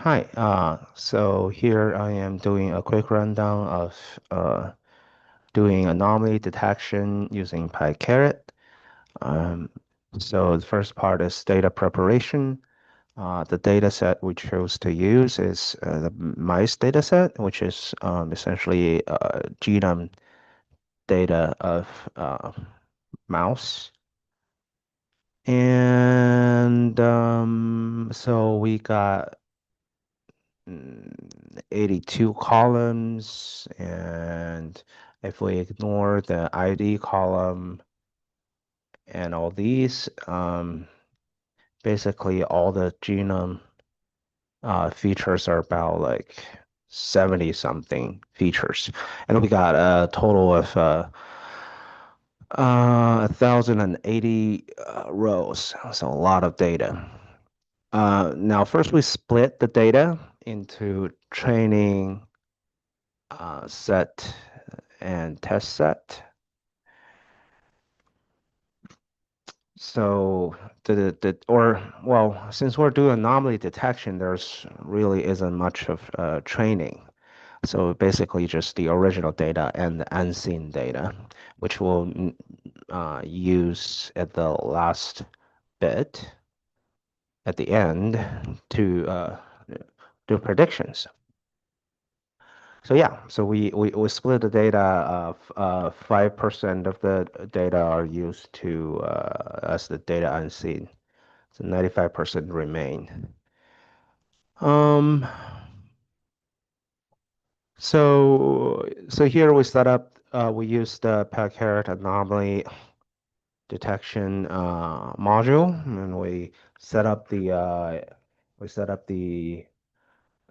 Hi, so here I am doing a quick rundown of doing anomaly detection using Pycaret. Um, so the first part is data preparation. The data set we chose to use is the mice data set, which is essentially genome data of mouse. And so we got 82 columns, and if we ignore the ID column and all these, basically all the genome features are about like 70 something features, and we got a total of 1,080 rows, so a lot of data. Now, first we split the data into training set and test set. So since we're doing anomaly detection, there's really isn't much of training. So basically just the original data and the unseen data, which we'll use at the last bit at the end to do predictions. So yeah, so we split the data of 5% of the data are used to as the data unseen. So 95% remain. Um, so here we set up we use the Pycaret anomaly detection module, and we set up the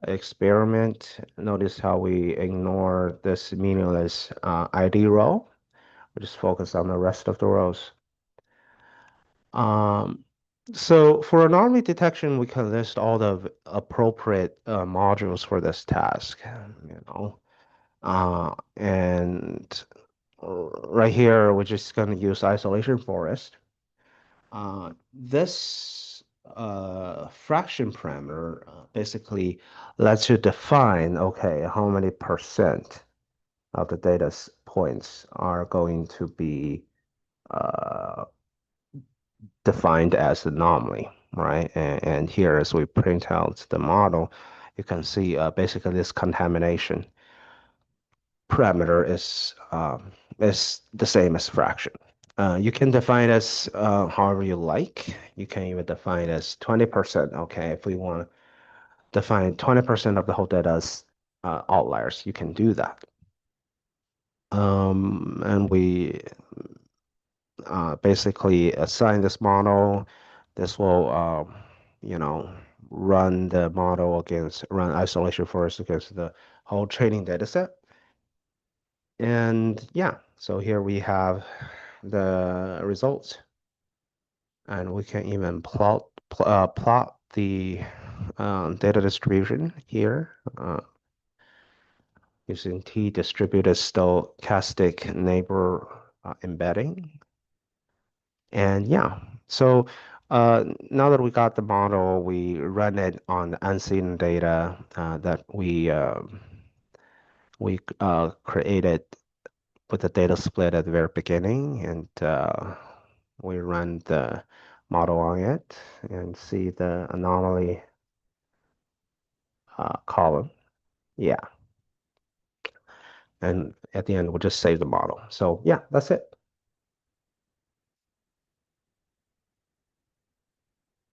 experiment. Notice how we ignore this meaningless ID row. We just focus on the rest of the rows. Um, so for anomaly detection, we can list all the appropriate modules for this task, you know. And right here, we're just going to use isolation forest. This fraction parameter basically lets you define, okay, how many percent of the data points are going to be uh, defined as anomaly, right? And here, as we print out the model, you can see basically this contamination parameter is the same as fraction. You can define as however you like. You can even define as 20%. Okay, if we want to define 20% of the whole data as outliers, you can do that. And we basically assign this model. This will, you know, run isolation forest against the whole training data set. And yeah, so here we have the results, and we can even plot the data distribution here using t-distributed stochastic neighbor embedding. And yeah, so now that we got the model, we run it on the unseen data that we created with the data split at the very beginning, and we run the model on it and see the anomaly column. Yeah, and at the end, we'll just save the model. So yeah, that's it.